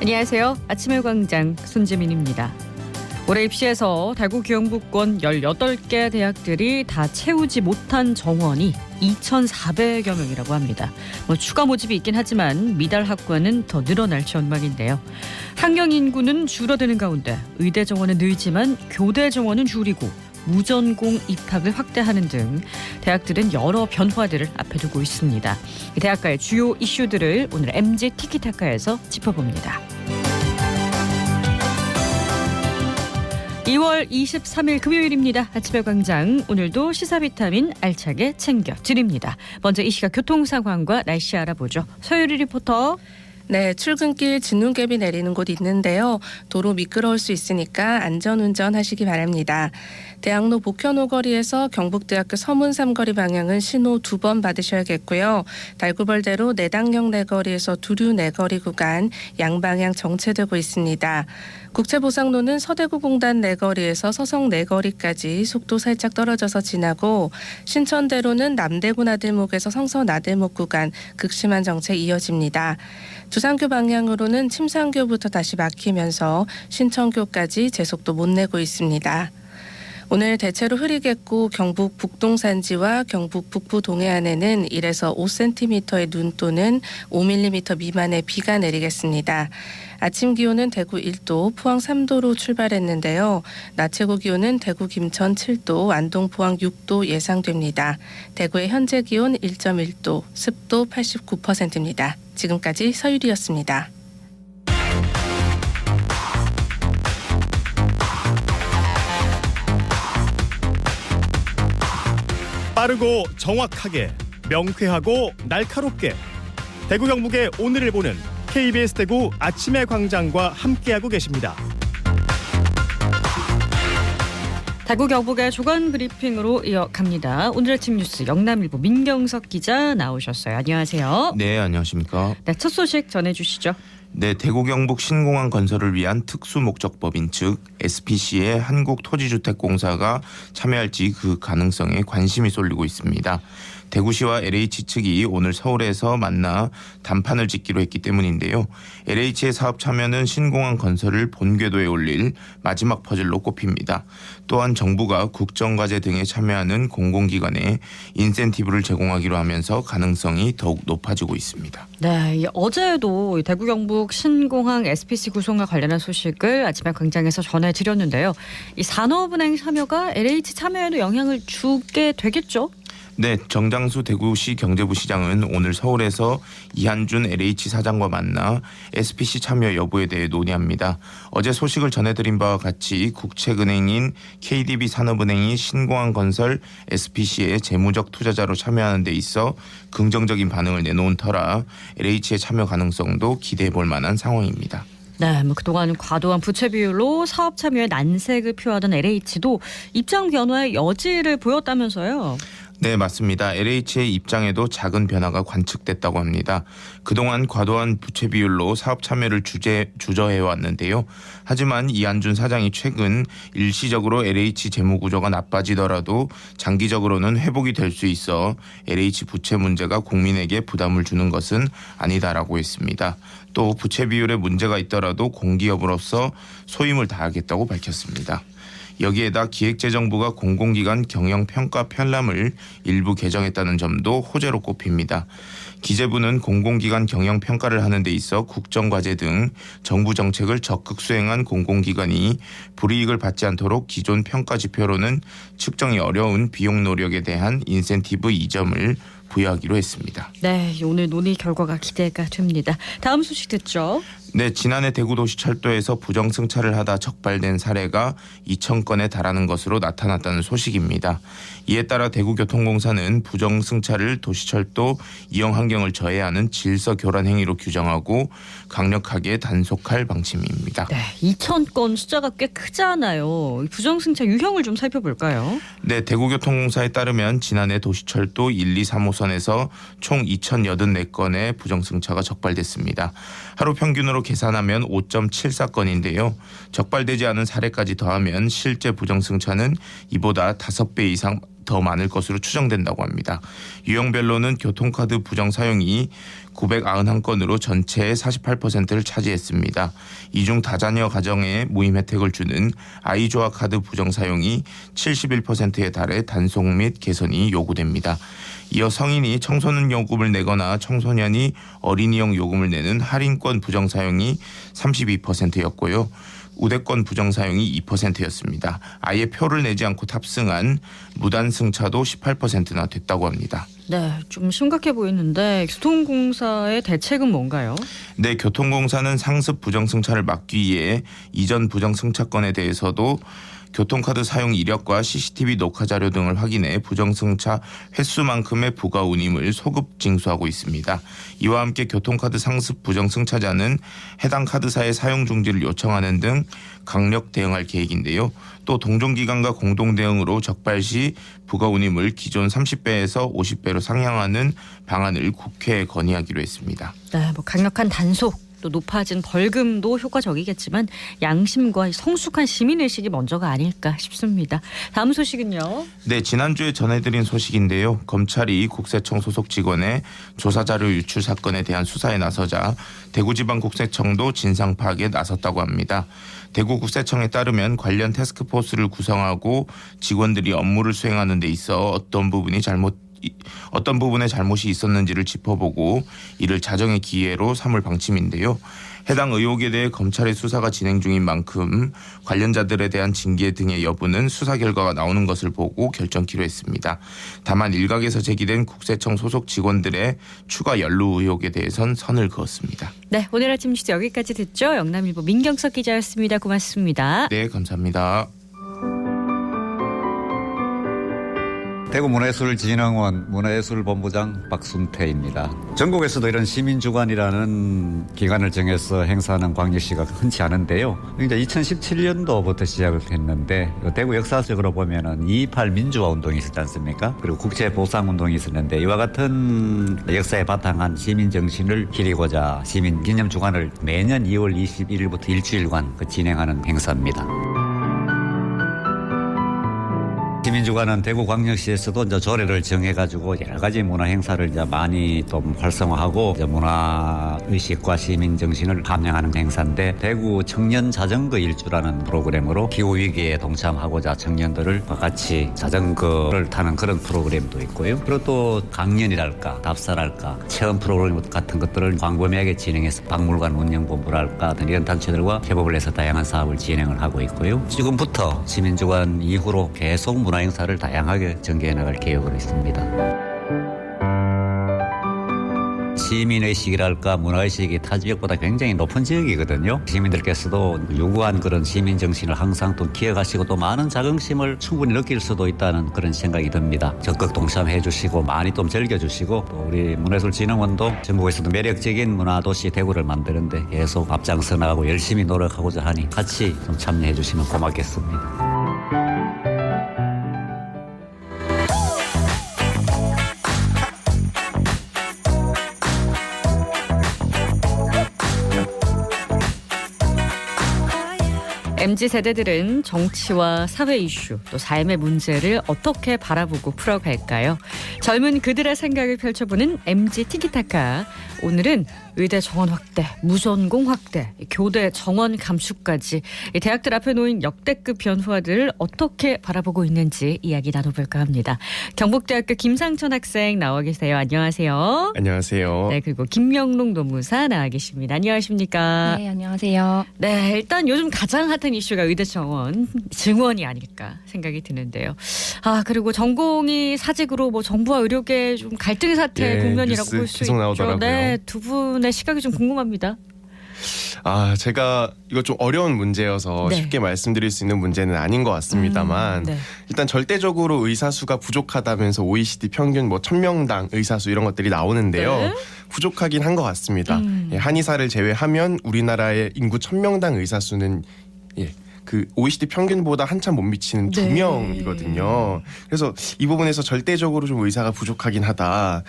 안녕하세요. 아침의 광장 손지민입니다. 올해 입시에서 대구 경북권 18개 대학들이 다 채우지 못한 정원이 2,400여 명이라고 합니다. 추가 모집이 있긴 하지만 미달 학과는 더 늘어날 전망인데요. 학령 인구는 줄어드는 가운데 의대 정원은 늘지만 교대 정원은 줄이고 무전공 입학을 확대하는 등 대학들은 여러 변화들을 앞에 두고 있습니다. 대학가의 주요 이슈들을 오늘 MG 티키타카에서 짚어봅니다. 2월 23일 금요일입니다. 아침의 광장, 오늘도 시사비타민 알차게 챙겨드립니다. 먼저 이 시각 교통 상황과 날씨 알아보죠. 서유리 리포터. 네, 출근길 진눈깨비 내리는 곳 있는데요. 도로 미끄러울 수 있으니까 안전운전 하시기 바랍니다. 대학로 복현호 거리에서 경북대학교 서문3거리 방향은 신호 2번 받으셔야겠고요. 달구벌대로 내당역 내거리에서 두류 내거리 구간 양방향 정체되고 있습니다. 국채보상로는 서대구공단 내거리에서 서성 내거리까지 속도 살짝 떨어져서 지나고, 신천대로는 남대구 나들목에서 성서 나들목 구간 극심한 정체 이어집니다. 두산교 방향으로는 침산교부터 다시 막히면서 신천교까지 제속도 못 내고 있습니다. 오늘 대체로 흐리겠고 경북 북동산지와 경북 북부 동해안에는 1에서 5cm의 눈 또는 5mm 미만의 비가 내리겠습니다. 아침 기온은 대구 1도, 포항 3도로 출발했는데요. 낮 최고 기온은 대구 김천 7도, 안동 포항 6도 예상됩니다. 대구의 현재 기온 1.1도, 습도 89%입니다. 지금까지 서유리였습니다. 빠르고 정확하게, 명쾌하고 날카롭게, 대구 경북의 오늘을 보는 KBS 대구 아침의 광장과 함께하고 계십니다. 대구 경북의 조간 브리핑으로 이어갑니다. 오늘 아침 뉴스 영남일보 민경석 기자 나오셨어요. 안녕하세요. 네, 안녕하십니까. 네, 첫 소식 전해주시죠. 네, 대구 경북 신공항 건설을 위한 특수목적법인 즉 SPC에 한국토지주택공사가 참여할지 그 가능성에 관심이 쏠리고 있습니다. 대구시와 LH 측이 오늘 서울에서 만나 단판을 짓기로 했기 때문인데요. LH의 사업 참여는 신공항 건설을 본궤도에 올릴 마지막 퍼즐로 꼽힙니다. 또한 정부가 국정과제 등에 참여하는 공공기관에 인센티브를 제공하기로 하면서 가능성이 더욱 높아지고 있습니다. 네, 어제도 대구 경북 신공항 SPC 구성과 관련한 소식을 아침에 광장에서 전해드렸는데요. 이 산업은행 참여가 LH 참여에도 영향을 주게 되겠죠? 네, 정장수 대구시 경제부 시장은 오늘 서울에서 이한준 LH 사장과 만나 SPC 참여 여부에 대해 논의합니다. 어제 소식을 전해드린 바와 같이 국책은행인 KDB 산업은행이 신공항 건설 SPC에 재무적 투자자로 참여하는 데 있어 긍정적인 반응을 내놓은 터라 LH의 참여 가능성도 기대해 볼 만한 상황입니다. 네, 그동안 과도한 부채 비율로 사업 참여에 난색을 표하던 LH도 입장 변화의 여지를 보였다면서요. 네, 맞습니다. LH의 입장에도 작은 변화가 관측됐다고 합니다. 그동안 과도한 부채 비율로 사업 참여를 주저해왔는데요. 하지만 이한준 사장이 최근 일시적으로 LH 재무 구조가 나빠지더라도 장기적으로는 회복이 될 수 있어 LH 부채 문제가 국민에게 부담을 주는 것은 아니다라고 했습니다. 또 부채 비율에 문제가 있더라도 공기업으로서 소임을 다하겠다고 밝혔습니다. 여기에다 기획재정부가 공공기관 경영평가 편람을 일부 개정했다는 점도 호재로 꼽힙니다. 기재부는 공공기관 경영평가를 하는 데 있어 국정과제 등 정부 정책을 적극 수행한 공공기관이 불이익을 받지 않도록 기존 평가 지표로는 측정이 어려운 비용 노력에 대한 인센티브 2점을 부여하기로 했습니다. 네, 오늘 논의 결과가 기대가 됩니다. 다음 소식 듣죠. 네, 지난해 대구도시철도에서 부정승차를 하다 적발된 사례가 2,000건에 달하는 것으로 나타났다는 소식입니다. 이에 따라 대구교통공사는 부정승차를 도시철도 이용 환경을 저해하는 질서교란 행위로 규정하고 강력하게 단속할 방침입니다. 네, 2,000건 숫자가 꽤 크잖아요. 부정승차 유형을 좀 살펴볼까요? 네, 대구교통공사에 따르면 지난해 도시철도 1, 2, 3호선에서 총 2,084건의 부정승차가 적발됐습니다. 하루 평균으로 계산하면 5.74건인데요. 적발되지 않은 사례까지 더하면 실제 부정승차는 이보다 5배 이상 더 많을 것으로 추정된다고 합니다. 유형별로는 교통카드 부정 사용이 991건으로 전체의 48%를 차지했습니다. 이 중 다자녀 가정에 모임 혜택을 주는 아이조아 카드 부정 사용이 71%에 달해 단속 및 개선이 요구됩니다. 이어 성인이 청소년 요금을 내거나 청소년이 어린이용 요금을 내는 할인권 부정 사용이 32%였고요. 우대권 부정 사용이 2%였습니다. 아예 표를 내지 않고 탑승한 무단 승차도 18%나 됐다고 합니다. 네, 좀 심각해 보이는데 교통공사의 대책은 뭔가요? 네, 교통공사는 상습 부정 승차를 막기 위해 이전 부정 승차권에 대해서도 교통카드 사용 이력과 CCTV 녹화 자료 등을 확인해 부정승차 횟수만큼의 부가 운임을 소급 징수하고 있습니다. 이와 함께 교통카드 상습 부정승차자는 해당 카드사의 사용 중지를 요청하는 등 강력 대응할 계획인데요. 또 동종기관과 공동 대응으로 적발 시 부가 운임을 기존 30배에서 50배로 상향하는 방안을 국회에 건의하기로 했습니다. 네, 뭐 강력한 단속, 또 높아진 벌금도 효과적이겠지만 양심과 성숙한 시민의식이 먼저가 아닐까 싶습니다. 다음 소식은요. 네, 지난주에 전해드린 소식인데요. 검찰이 국세청 소속 직원의 조사자료 유출 사건에 대한 수사에 나서자 대구지방국세청도 진상 파악에 나섰다고 합니다. 대구국세청에 따르면 관련 태스크포스를 구성하고 직원들이 업무를 수행하는 데 있어 어떤 부분에 잘못이 있었는지를 짚어보고 이를 자정의 기회로 삼을 방침인데요. 해당 의혹에 대해 검찰의 수사가 진행 중인 만큼 관련자들에 대한 징계 등의 여부는 수사 결과가 나오는 것을 보고 결정키로 했습니다. 다만 일각에서 제기된 국세청 소속 직원들의 추가 연루 의혹에 대해선 선을 그었습니다. 네, 오늘 아침 뉴스 여기까지 듣죠. 영남일보 민경석 기자였습니다. 고맙습니다. 네, 감사합니다. 대구문화예술진흥원 문화예술본부장 박순태입니다. 전국에서도 이런 시민주관이라는 기관을 정해서 행사하는 광역시가 흔치 않은데요. 이제 2017년도부터 시작을 했는데 대구 역사적으로 보면은 2.28 민주화 운동이 있었지 않습니까? 그리고 국제보상운동이 있었는데 이와 같은 역사에 바탕한 시민정신을 기리고자 시민기념주간을 매년 2월 21일부터 일주일간 진행하는 행사입니다. 시민주간은 대구광역시에서도 이제 조례를 정해가지고 여러 가지 문화 행사를 이제 많이 좀 활성화하고 이제 문화 의식과 시민 정신을 감양하는 행사인데 대구 청년 자전거 일주라는 프로그램으로 기후 위기에 동참하고자 청년들을 같이 자전거를 타는 그런 프로그램도 있고요. 그리고 또 강연이랄까, 답사랄까, 체험 프로그램 같은 것들을 광범위하게 진행해서 박물관 운영본부랄까 등 이런 단체들과 협업을 해서 다양한 사업을 진행을 하고 있고요. 지금부터 시민주간 이후로 계속 문화 행사를 다양하게 전개해 나갈 계획으로 있습니다. 시민의식이랄까 문화의식이 타 지역보다 굉장히 높은 지역이거든요. 시민들께서도 요구한 그런 시민정신을 항상 또 기억하시고 또 많은 자긍심을 충분히 느낄 수도 있다는 그런 생각이 듭니다. 적극 동참해 주시고 많이 좀 즐겨주시고 또 우리 문화예술진흥원도 전국에서도 매력적인 문화도시 대구를 만드는데 계속 앞장서 나가고 열심히 노력하고자 하니 같이 좀 참여해 주시면 고맙겠습니다. MZ세대들은 정치와 사회 이슈 또 삶의 문제를 어떻게 바라보고 풀어갈까요? 젊은 그들의 생각을 펼쳐보는 MZ 티키타카. 오늘은 의대 정원 확대, 무전공 확대, 교대 정원 감축까지 대학들 앞에 놓인 역대급 변화들을 어떻게 바라보고 있는지 이야기 나눠볼까 합니다. 경북대학교 김상천 학생 나와 계세요. 안녕하세요. 안녕하세요. 네, 그리고 김명록 노무사 나와 계십니다. 안녕하십니까? 네, 안녕하세요. 네, 일단 요즘 가장 핫한 이슈가 의대 정원 증원이 아닐까 생각이 드는데요. 아, 그리고 전공이 사직으로 뭐 정부와 의료계 좀 갈등의 사태 국면이라고 볼 수 있죠. 나오더라고요. 네, 두 분의 시각이 좀 궁금합니다. 제가 이거 좀 어려운 문제여서 네. 쉽게 말씀드릴 수 있는 문제는 아닌 것 같습니다만 네. 일단 절대적으로 의사수가 부족하다면서 OECD 평균 1000명당 의사수 이런 것들이 나오는데요. 네. 부족하긴 한 것 같습니다. 한의사를 제외하면 우리나라의 인구 1000명당 의사수는 그 OECD 평균보다 한참 못 미치는 네. 2명이거든요. 그래서 이 부분에서 절대적으로 좀 의사가 부족하긴 하다.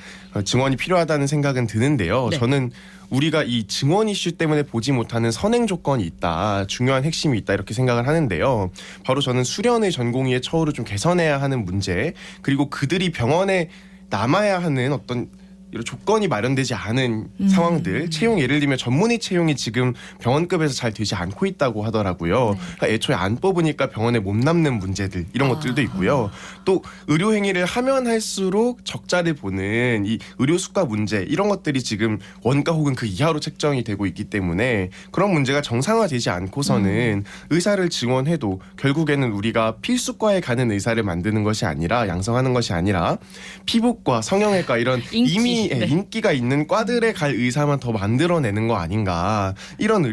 증원이 필요하다는 생각은 드는데요. 네. 저는 우리가 이 증원 이슈 때문에 보지 못하는 선행 조건이 있다. 중요한 핵심이 있다. 이렇게 생각을 하는데요. 바로 저는 수련의 전공의의 처우를 좀 개선해야 하는 문제, 그리고 그들이 병원에 남아야 하는 어떤 이런 조건이 마련되지 않은 상황들, 채용 예를 들면 전문의 채용이 지금 병원급에서 잘 되지 않고 있다고 하더라고요. 그러니까 애초에 안 뽑으니까 병원에 못 남는 문제들 이런 것들도 있고요. 또 의료 행위를 하면 할수록 적자를 보는 이 의료 수가 문제 이런 것들이 지금 원가 혹은 그 이하로 책정이 되고 있기 때문에 그런 문제가 정상화되지 않고서는 의사를 증원해도 결국에는 우리가 필수과에 가는 의사를 만드는 것이 아니라 양성하는 것이 아니라 피부과, 성형외과 이런 이미 네. 인기가 있는 과들에 갈 의사만 더 만들어내는 거 아닌가 이런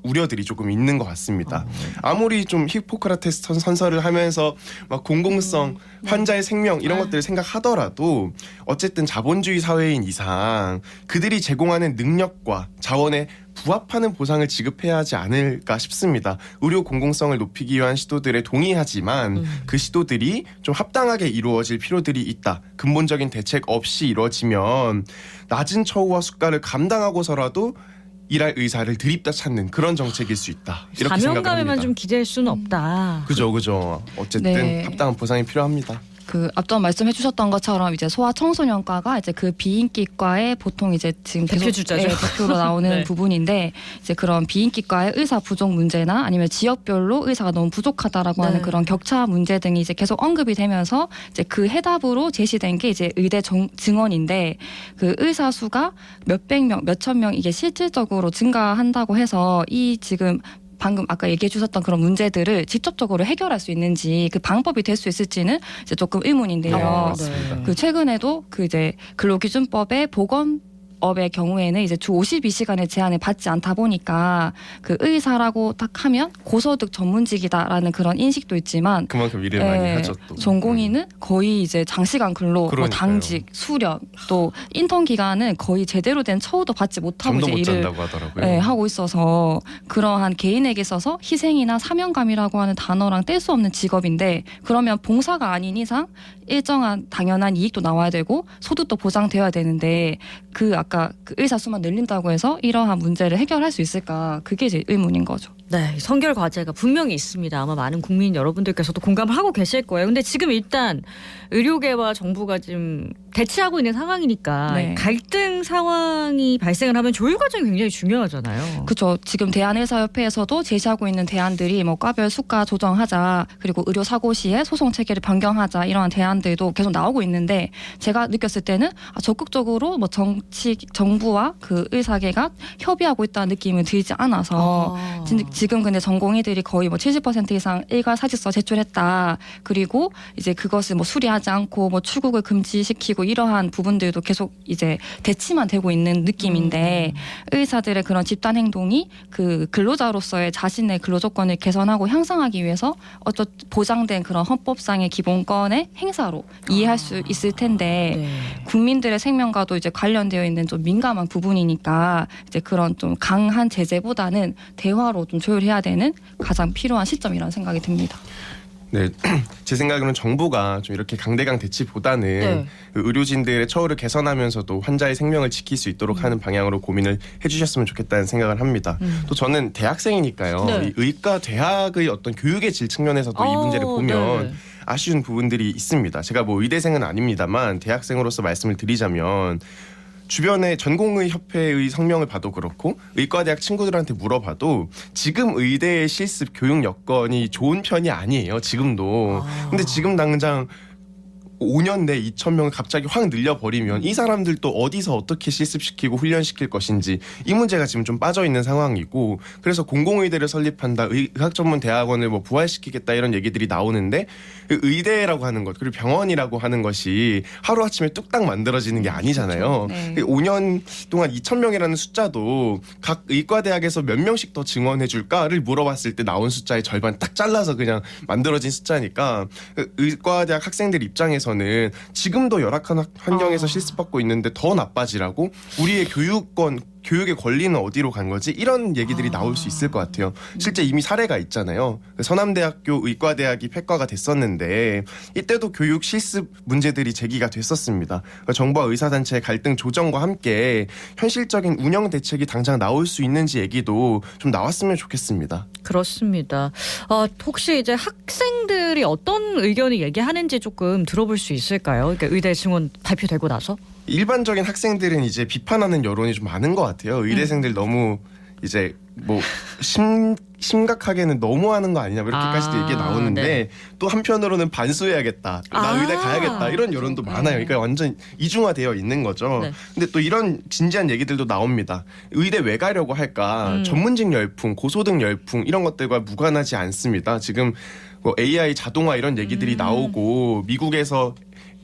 우려들이 조금 있는 것 같습니다. 아무리 좀 히포크라테스 선서를 하면서 막 공공성, 환자의 생명 이런 것들을 생각하더라도 어쨌든 자본주의 사회인 이상 그들이 제공하는 능력과 자원에 부합하는 보상을 지급해야 하지 않을까 싶습니다. 의료 공공성을 높이기 위한 시도들에 동의하지만 그 시도들이 좀 합당하게 이루어질 필요들이 있다. 근본적인 대책 없이 이루어지면 낮은 처우와 수가를 감당하고서라도 일할 의사를 드립다 찾는 그런 정책일 수 있다. 이렇게 생각을 사명감에만 합니다. 좀 기댈 수는 없다. 그죠. 어쨌든 네. 합당한 보상이 필요합니다. 그 앞전 말씀해주셨던 것처럼 이제 소아청소년과가 이제 그 비인기과에 보통 이제 지금 대표 계속, 주자죠. 대표로 나오는 네. 부분인데 이제 그런 비인기과의 의사 부족 문제나 아니면 지역별로 의사가 너무 부족하다라고 네. 하는 그런 격차 문제 등이 이제 계속 언급이 되면서 이제 그 해답으로 제시된 게 이제 의대 증원인데 그 의사 수가 몇백 명, 몇천 명 이게 실질적으로 증가한다고 해서 이 지금 방금 아까 얘기해 주셨던 그런 문제들을 직접적으로 해결할 수 있는지 그 방법이 될 수 있을지는 이제 조금 의문인데요. 맞습니다. 그 최근에도 그 이제 근로기준법의 보건업의 경우에는 이제 주 52시간의 제한을 받지 않다 보니까 그 의사라고 딱 하면 고소득 전문직이다라는 그런 인식도 있지만 그만큼 일을 많이 하죠. 또. 전공의는 거의 이제 장시간 근로, 뭐 그러니까요. 당직, 수련, 또 인턴 기간은 거의 제대로 된 처우도 받지 못하고 잠도 이제 못 일을 잔다고 하더라고요. 네, 하고 있어서 그러한 개인에게 있어서 희생이나 사명감이라고 하는 단어랑 뗄 수 없는 직업인데 그러면 봉사가 아닌 이상 일정한 당연한 이익도 나와야 되고 소득도 보장되어야 되는데 그 아까 그 의사 수만 늘린다고 해서 이러한 문제를 해결할 수 있을까 그게 제 의문인 거죠. 네, 성결 과제가 분명히 있습니다. 아마 많은 국민 여러분들께서도 공감을 하고 계실 거예요. 근데 지금 일단 의료계와 정부가 지금 대치하고 있는 상황이니까 네. 갈등 상황이 발생을 하면 조율 과정이 굉장히 중요하잖아요. 그렇죠. 지금 대한의사협회에서도 제시하고 있는 대안들이 뭐 과별 수가 조정하자 그리고 의료 사고 시에 소송 체계를 변경하자 이러한 대안들도 계속 나오고 있는데 제가 느꼈을 때는 적극적으로 뭐 정부와 그 의사계가 협의하고 있다는 느낌은 들지 않아서 지금 근데 전공의들이 거의 뭐 70% 이상 일괄 사직서 제출했다. 그리고 이제 그것을 뭐 수리하지 않고 뭐 출국을 금지시키고 이러한 부분들도 계속 이제 대치만 되고 있는 느낌인데 의사들의 그런 집단 행동이 그 근로자로서의 자신의 근로 조건을 개선하고 향상하기 위해서 어쩌 보장된 그런 헌법상의 기본권의 행사로 이해할 수 있을 텐데 네. 국민들의 생명과도 이제 관련되어 있는 좀 민감한 부분이니까 이제 그런 좀 강한 제재보다는 대화로 좀 조율해야 되는 가장 필요한 시점이라는 생각이 듭니다. 네, 제 생각으로는 정부가 좀 이렇게 강대강 대치보다는 네. 그 의료진들의 처우를 개선하면서도 환자의 생명을 지킬 수 있도록 하는 방향으로 고민을 해주셨으면 좋겠다는 생각을 합니다. 또 저는 대학생이니까요. 네. 이 의과 대학의 어떤 교육의 질 측면에서도 이 문제를 보면 네. 아쉬운 부분들이 있습니다. 제가 뭐 의대생은 아닙니다만 대학생으로서 말씀을 드리자면 주변에 전공의 협회의 성명을 봐도 그렇고 의과대학 친구들한테 물어봐도 지금 의대의 실습 교육 여건이 좋은 편이 아니에요. 지금도. 근데 지금 당장 5년 내 2,000명을 갑자기 확 늘려버리면 이 사람들 또 어디서 어떻게 실습시키고 훈련시킬 것인지 이 문제가 지금 좀 빠져있는 상황이고 그래서 공공의대를 설립한다. 의학전문대학원을 뭐 부활시키겠다 이런 얘기들이 나오는데 의대라고 하는 것 그리고 병원이라고 하는 것이 하루아침에 뚝딱 만들어지는 게 아니잖아요. 네. 5년 동안 2,000명이라는 숫자도 각 의과대학에서 몇 명씩 더 증원해줄까를 물어봤을 때 나온 숫자의 절반 딱 잘라서 그냥 만들어진 숫자니까 의과대학 학생들 입장에서는 지금도 열악한 환경에서 실습받고 있는데 더 나빠지라고 우리의 교육권 교육의 권리는 어디로 간 거지? 이런 얘기들이 나올 수 있을 것 같아요. 실제 이미 사례가 있잖아요. 서남대학교 의과대학이 폐과가 됐었는데 이때도 교육 실습 문제들이 제기가 됐었습니다. 정부와 의사단체의 갈등 조정과 함께 현실적인 운영 대책이 당장 나올 수 있는지 얘기도 좀 나왔으면 좋겠습니다. 그렇습니다. 혹시 이제 학생들이 어떤 의견을 얘기하는지 조금 들어볼 수 있을까요? 그러니까 의대 증원 발표되고 나서? 일반적인 학생들은 이제 비판하는 여론이 좀 많은 것 같아요. 의대생들 너무 이제 뭐 심각하게는 너무하는 거 아니냐 이렇게까지도 얘기 나오는데 네. 또 한편으로는 반수해야겠다. 나 의대 가야겠다. 이런 여론도 많아요. 그러니까 완전 이중화되어 있는 거죠. 네. 근데 또 이런 진지한 얘기들도 나옵니다. 의대 왜 가려고 할까? 전문직 열풍, 고소득 열풍 이런 것들과 무관하지 않습니다. 지금 뭐 AI 자동화 이런 얘기들이 나오고 미국에서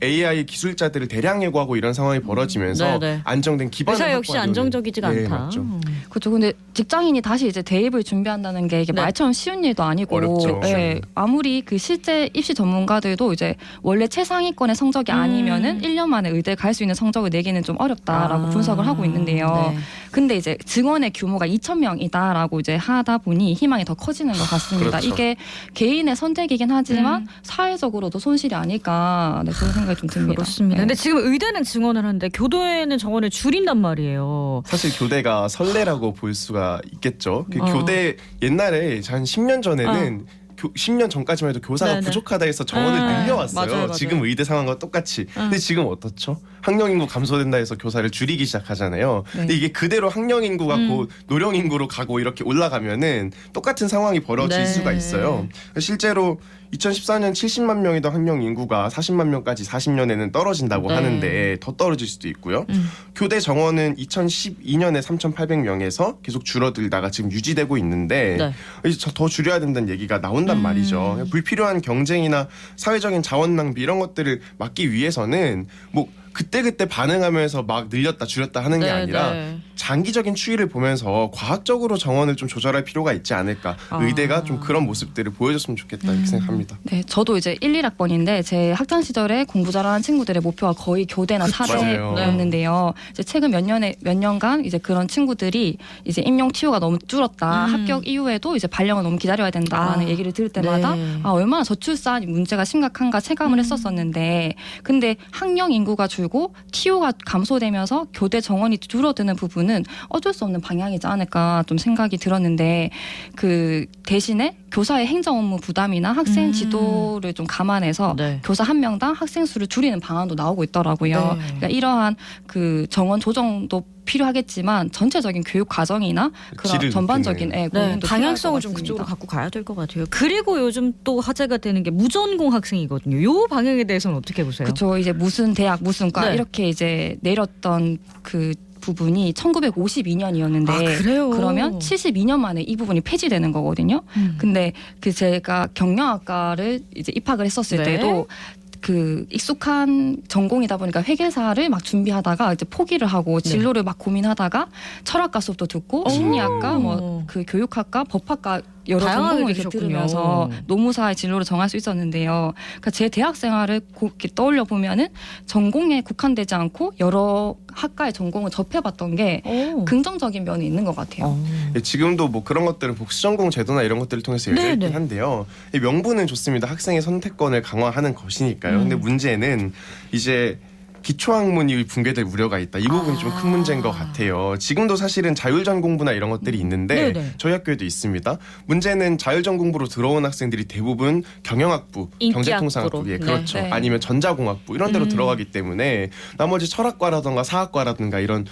AI 기술자들을 대량 해고하고 이런 상황이 벌어지면서 네네. 안정된 기반을 의사 역시 확보하려는. 안정적이지가 네, 않다. 맞죠. 그렇죠. 근데 직장인이 다시 이제 대입을 준비한다는 게 이게 네. 말처럼 쉬운 일도 아니고, 어렵죠. 예, 아무리 그 실제 입시 전문가들도 이제 원래 최상위권의 성적이 아니면은 1년 만에 의대 갈 수 있는 성적을 내기는 좀 어렵다라고 분석을 하고 있는데요. 네. 근데 이제 증원의 규모가 2,000명이다라고 이제 하다 보니 희망이 더 커지는 것 같습니다. 그렇죠. 이게 개인의 선택이긴 하지만 사회적으로도 손실이 아닐까, 네, 그런 생각이 좀 듭니다. 그렇습니다. 네. 근데 지금 의대는 증원을 하는데 교대는 정원을 줄인단 말이에요. 사실 교대가 선례라고 볼 수가 있겠죠. 그 어. 교대 옛날에 한 10년 전에는 10년 전까지만 해도 교사가 네네. 부족하다 해서 정원을 네. 늘려왔어요. 맞아요. 지금 의대 상황과 똑같이. 근데 지금 어떻죠? 학령 인구 감소된다 해서 교사를 줄이기 시작하잖아요. 근데 이게 그대로 학령 인구가 곧 노령 인구로 가고 이렇게 올라가면은 똑같은 상황이 벌어질 네. 수가 있어요. 실제로 2014년 70만 명이던 학령 인구가 40만 명까지 40년에는 떨어진다고 네. 하는데 더 떨어질 수도 있고요. 교대 정원은 2012년에 3,800명에서 계속 줄어들다가 지금 유지되고 있는데 네. 이제 더 줄여야 된다는 얘기가 나온단 말이죠. 불필요한 경쟁이나 사회적인 자원 낭비 이런 것들을 막기 위해서는 뭐 그때그때 반응하면서 막 늘렸다 줄였다 하는 게 네, 아니라 네. 장기적인 추이를 보면서 과학적으로 정원을 좀 조절할 필요가 있지 않을까. 의대가 좀 그런 모습들을 보여줬으면 좋겠다 이렇게 생각합니다. 네, 저도 이제 1, 1학번인데 제 학창 시절에 공부 잘하는 친구들의 목표가 거의 교대나 사대였는데요. 이제 최근 몇 년간 이제 그런 친구들이 이제 임용 TO가 너무 줄었다. 합격 이후에도 이제 발령을 너무 기다려야 된다라는 얘기를 들을 때마다 네. 얼마나 저출산 문제가 심각한가 체감을 했었었는데, 근데 학령 인구가 줄고 TO가 감소되면서 교대 정원이 줄어드는 부분은 어쩔 수 없는 방향이지 않을까 좀 생각이 들었는데, 그 대신에 교사의 행정 업무 부담이나 학생 지도를 좀 감안해서 네. 교사 한 명당 학생 수를 줄이는 방안도 나오고 있더라고요. 네. 그러니까 이러한 그 정원 조정도 필요하겠지만 전체적인 교육 과정이나 그런 질을 전반적인 높이는. 고민도 방향성을 필요할 것 좀 같습니다. 그쪽으로 갖고 가야 될 것 같아요. 그리고 요즘 또 화제가 되는 게 무전공 학생이거든요. 요 방향에 대해서는 어떻게 보세요? 그렇죠. 이제 무슨 대학 무슨 과 네. 이렇게 이제 내렸던 그 부분이 1952년이었는데 아, 그래요? 그러면 72년 만에 이 부분이 폐지되는 거거든요. 근데 그 제가 경영학과를 이제 입학을 했었을 네. 때도 그 익숙한 전공이다 보니까 회계사를 막 준비하다가 이제 포기를 하고 진로를 막 고민하다가 철학과 수업도 듣고 심리학과 뭐 그 교육학과 법학과 여러 다양하게 전공을 이렇게 들으셨군요. 들으면서 노무사의 진로를 정할 수 있었는데요. 그러니까 제 대학 생활을 이렇게 떠올려 보면은 전공에 국한되지 않고 여러 학과의 전공을 접해봤던 게 긍정적인 면이 있는 것 같아요. 지금도 뭐 그런 것들은 복수전공 제도나 이런 것들을 통해서 열려 있긴 네네. 한데요. 이 명분은 좋습니다. 학생의 선택권을 강화하는 것이니까요. 근데 문제는 이제 기초학문이 붕괴될 우려가 있다. 이 부분이 좀 큰 문제인 것 같아요. 지금도 사실은 자율전공부나 이런 것들이 있는데 네네. 저희 학교에도 있습니다. 문제는 자율전공부로 들어온 학생들이 대부분 경영학부, 인기학부로. 경제통상학부, 예, 그렇죠. 네. 아니면 전자공학부 이런 데로 들어가기 때문에 나머지 철학과라던가 사학과라든가 이런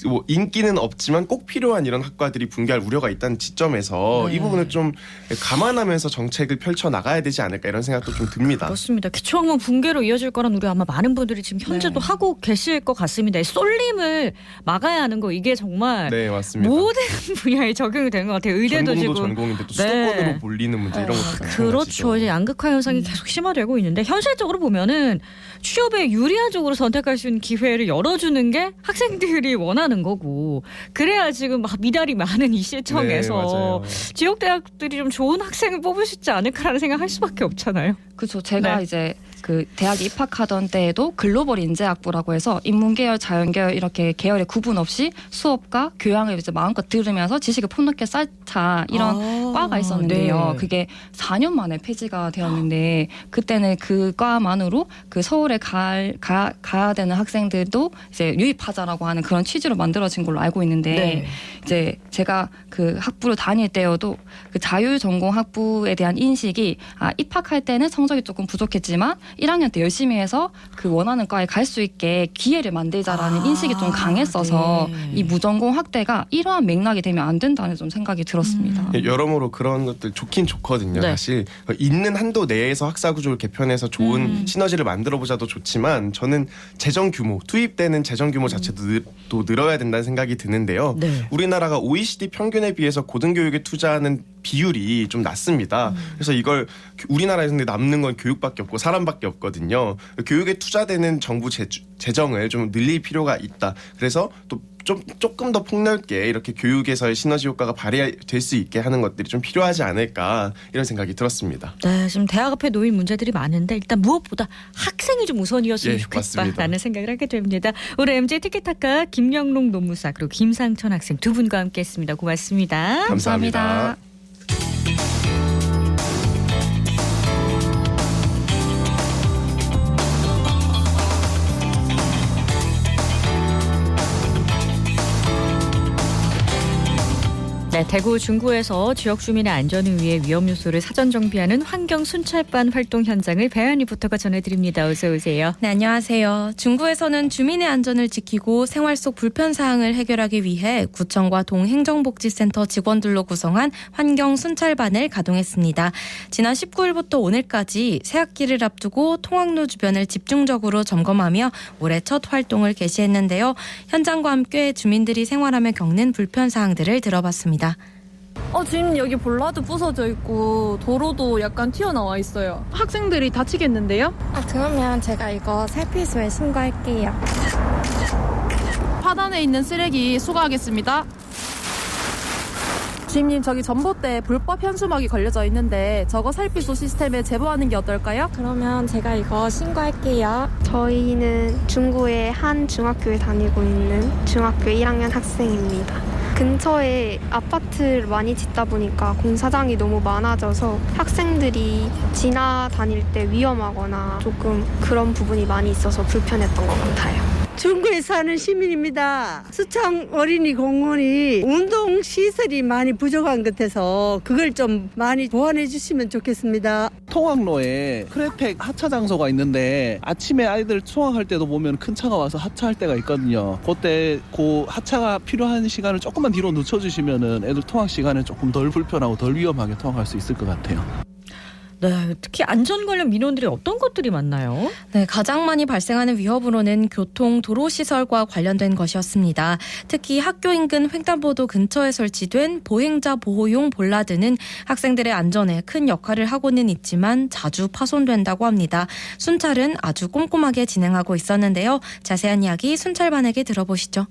뭐 인기는 없지만 꼭 필요한 이런 학과들이 붕괴할 우려가 있다는 지점에서 이 부분을 좀 감안하면서 정책을 펼쳐 나가야 되지 않을까 이런 생각도 좀 듭니다. 그렇습니다. 기초학문 붕괴로 이어질 거란 우려 아마 많은 분들이 지금 현재도 하고 계실 것 같습니다. 이 쏠림을 막아야 하는 거 이게 정말 네, 맞습니다. 모든 분야에 적용이 되는 것 같아요. 의대도 전공도 지금 전공인데 또 네. 수도권으로 몰리는 문제 이런 것도 그렇죠. 이제 양극화 현상이 계속 심화되고 있는데 현실적으로 보면은 취업에 유리한 쪽으로 선택할 수 있는 기회를 열어주는 게 학생들이 원하는 거고 그래야 지금 막 미달이 많은 이 네, 시청에서 맞아요. 지역 대학들이 좀 좋은 학생을 뽑을 수 있지 않을까라는 생각할 수밖에 없잖아요. 그렇죠. 제가 네. 이제 그 대학에 입학하던 때에도 글로벌 인재학부라고 해서 인문계열, 자연계열 이렇게 계열에 구분 없이 수업과 교양을 이제 마음껏 들으면서 지식을 폭넓게 쌓자 이런 과가 있었는데요. 네. 그게 4년 만에 폐지가 되었는데 그때는 그 과만으로 그 서울에 가야 되는 학생들도 이제 유입하자라고 하는 그런 취지로 만들어진 걸로 알고 있는데 네. 이제 제가 그 학부를 다닐 때여도 그 자율전공 학부에 대한 인식이 입학할 때는 성적이 조금 부족했지만 1학년 때 열심히 해서 그 원하는 과에 갈 수 있게 기회를 만들자라는 인식이 좀 강했어서 네. 이 무전공 확대가 이러한 맥락이 되면 안 된다는 좀 생각이 들었습니다. 여러모로 그런 것들 좋긴 좋거든요. 네. 사실 있는 한도 내에서 학사 구조를 개편해서 좋은 시너지를 만들어보자도 좋지만 저는 재정 규모, 투입되는 재정 규모 자체도 또 늘어야 된다는 생각이 드는데요. 네. 우리나라가 OECD 평균에 비해서 고등교육에 투자하는 비율이 좀 낮습니다. 그래서 이걸 우리나라에서 남는 건 교육밖에 없고 사람밖에 없거든요. 교육에 투자되는 정부 재정을 좀 늘릴 필요가 있다. 그래서 또 조금 더 폭넓게 이렇게 교육에서의 시너지 효과가 발휘될 수 있게 하는 것들이 좀 필요하지 않을까 이런 생각이 들었습니다. 네, 지금 대학 앞에 놓인 문제들이 많은데 일단 무엇보다 학생이 좀 우선이었으면 예, 좋겠다라는 맞습니다. 생각을 하게 됩니다. 오늘 MJ 티키타카 김영롱 노무사 그리고 김상천 학생 두 분과 함께했습니다. 고맙습니다. 감사합니다. 네, 대구 중구에서 지역 주민의 안전을 위해 위험 요소를 사전 정비하는 환경 순찰반 활동 현장을 배안 리포터가 전해드립니다. 어서 오세요. 네, 안녕하세요. 중구에서는 주민의 안전을 지키고 생활 속 불편 사항을 해결하기 위해 구청과 동행정복지센터 직원들로 구성한 환경 순찰반을 가동했습니다. 지난 19일부터 오늘까지 새학기를 앞두고 통학로 주변을 집중적으로 점검하며 올해 첫 활동을 개시했는데요. 현장과 함께 주민들이 생활하며 겪는 불편 사항들을 들어봤습니다. 지금 여기 볼라도 부서져 있고 도로도 약간 튀어나와 있어요. 학생들이 다치겠는데요? 그러면 제가 이거 살피소에 신고할게요. 하단에 있는 쓰레기 수거하겠습니다. 주임님, 저기 전봇대에 불법 현수막이 걸려져 있는데 저거 살피소 시스템에 제보하는 게 어떨까요? 그러면 제가 이거 신고할게요. 저희는 중구의 한 중학교에 다니고 있는 중학교 1학년 학생입니다. 근처에 아파트를 많이 짓다 보니까 공사장이 너무 많아져서 학생들이 지나다닐 때 위험하거나 조금 그런 부분이 많이 있어서 불편했던 것 같아요. 중구에 사는 시민입니다. 수창 어린이 공원이 운동 시설이 많이 부족한 것 같아서 그걸 좀 많이 보완해 주시면 좋겠습니다. 통학로에 크레팩 하차 장소가 있는데 아침에 아이들 통학할 때도 보면 큰 차가 와서 하차할 때가 있거든요. 그때 그 하차가 필요한 시간을 조금만 뒤로 늦춰주시면은 애들 통학 시간에 조금 덜 불편하고 덜 위험하게 통학할 수 있을 것 같아요. 네, 특히 안전 관련 민원들이 어떤 것들이 많나요? 네, 가장 많이 발생하는 위협으로는 교통, 도로시설과 관련된 것이었습니다. 특히 학교 인근 횡단보도 근처에 설치된 보행자 보호용 볼라드는 학생들의 안전에 큰 역할을 하고는 있지만 자주 파손된다고 합니다. 순찰은 아주 꼼꼼하게 진행하고 있었는데요. 자세한 이야기 순찰반에게 들어보시죠.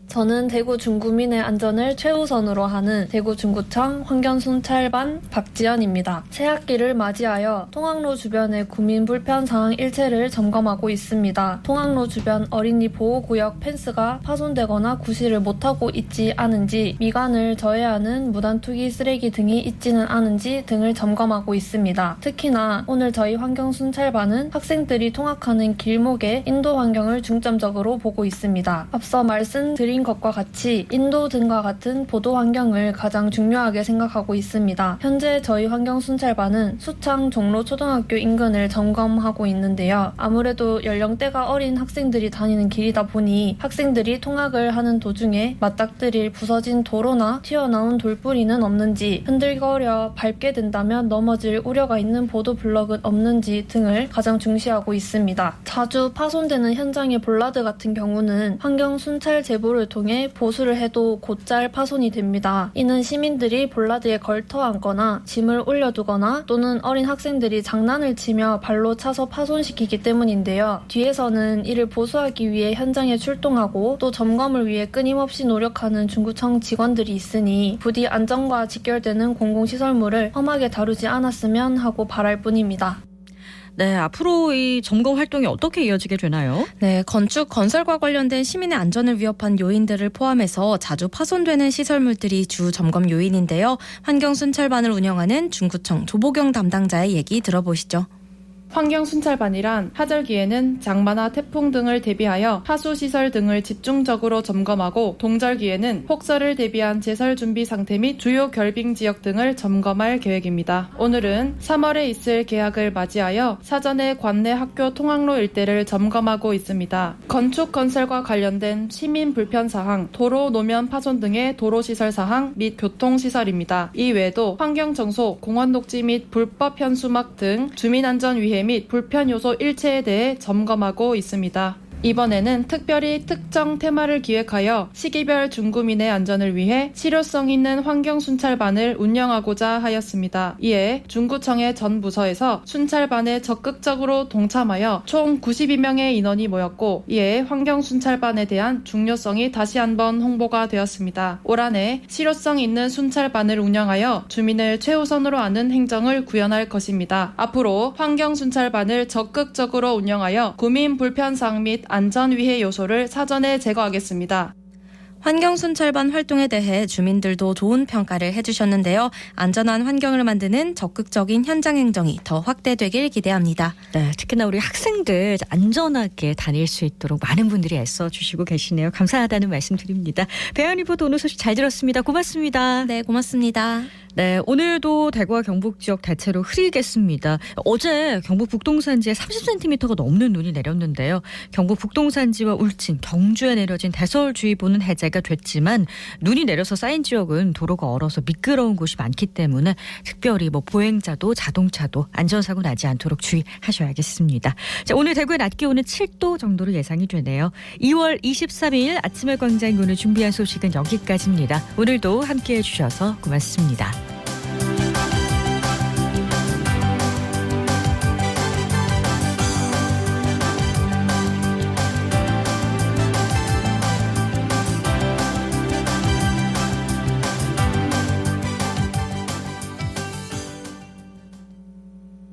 저는 대구 중구민의 안전을 최우선으로 하는 대구 중구청 환경순찰반 박지연입니다. 새학기를 맞이하여 통학로 주변의 구민 불편 사항 일체를 점검하고 있습니다. 통학로 주변 어린이 보호구역 펜스가 파손되거나 구실을 못하고 있지 않은지, 미관을 저해하는 무단투기 쓰레기 등이 있지는 않은지 등을 점검하고 있습니다. 특히나 오늘 저희 환경순찰반은 학생들이 통학하는 길목의 인도 환경을 중점적으로 보고 있습니다. 앞서 말씀드린 것과 같이 인도 등과 같은 보도 환경을 가장 중요하게 생각하고 있습니다. 현재 저희 환경순찰반은 수창 종로 초등학교 인근을 점검하고 있는데요. 아무래도 연령대가 어린 학생들이 다니는 길이다 보니 학생들이 통학을 하는 도중에 맞닥뜨릴 부서진 도로나 튀어나온 돌뿌리는 없는지, 흔들거려 밟게 된다면 넘어질 우려가 있는 보도 블럭은 없는지 등을 가장 중시하고 있습니다. 자주 파손되는 현장의 볼라드 같은 경우는 환경순찰 제보를 통해 보수를 해도 곧잘 파손이 됩니다. 이는 시민들이 볼라드에 걸터 앉거나 짐을 올려두거나 또는 어린 학생들이 장난을 치며 발로 차서 파손시키기 때문인데요. 뒤에서는 이를 보수하기 위해 현장에 출동하고 또 점검을 위해 끊임없이 노력하는 중구청 직원들이 있으니 부디 안전과 직결되는 공공시설물을 험하게 다루지 않았으면 하고 바랄 뿐입니다. 네, 앞으로 이 점검 활동이 어떻게 이어지게 되나요? 네, 건축, 건설과 관련된 시민의 안전을 위협한 요인들을 포함해서 자주 파손되는 시설물들이 주 점검 요인인데요. 환경순찰반을 운영하는 중구청 조보경 담당자의 얘기 들어보시죠. 환경순찰반이란 하절기에는 장마나 태풍 등을 대비하여 하수시설 등을 집중적으로 점검하고 동절기에는 폭설을 대비한 제설 준비 상태 및 주요 결빙 지역 등을 점검할 계획입니다. 오늘은 3월에 있을 개학을 맞이하여 사전에 관내 학교 통학로 일대를 점검하고 있습니다. 건축 건설과 관련된 시민 불편 사항, 도로 노면 파손 등의 도로시설 사항 및 교통시설입니다. 이 외에도 환경정소, 공원 녹지 및 불법 현수막 등 주민안전 위해 및 불편 요소 일체에 대해 점검하고 있습니다. 이번에는 특별히 특정 테마를 기획하여 시기별 중구민의 안전을 위해 실효성 있는 환경순찰반을 운영하고자 하였습니다. 이에 중구청의 전 부서에서 순찰반에 적극적으로 동참하여 총 92명의 인원이 모였고 이에 환경순찰반에 대한 중요성이 다시 한번 홍보가 되었습니다. 올 한해 실효성 있는 순찰반을 운영하여 주민을 최우선으로 하는 행정을 구현할 것입니다. 앞으로 환경순찰반을 적극적으로 운영하여 구민 불편사항 및 안전 위해 요소를 사전에 제거하겠습니다. 환경순찰반 활동에 대해 주민들도 좋은 평가를 해주셨는데요. 안전한 환경을 만드는 적극적인 현장 행정이 더 확대되길 기대합니다. 네, 특히나 우리 학생들 안전하게 다닐 수 있도록 많은 분들이 애써주시고 계시네요. 감사하다는 말씀 드립니다. 배현 리포터 오늘 소식 잘 들었습니다. 고맙습니다. 네, 고맙습니다. 네, 오늘도 대구와 경북 지역 대체로 흐리겠습니다. 어제 경북 북동산지에 30cm가 넘는 눈이 내렸는데요. 경북 북동산지와 울진, 경주에 내려진 대설주의보는 해제가 됐지만 눈이 내려서 쌓인 지역은 도로가 얼어서 미끄러운 곳이 많기 때문에 특별히 보행자도 자동차도 안전사고 나지 않도록 주의하셔야겠습니다. 자, 오늘 대구의 낮 기온은 7도 정도로 예상이 되네요. 2월 23일 아침의 광장 오늘 준비한 소식은 여기까지입니다. 오늘도 함께해 주셔서 고맙습니다.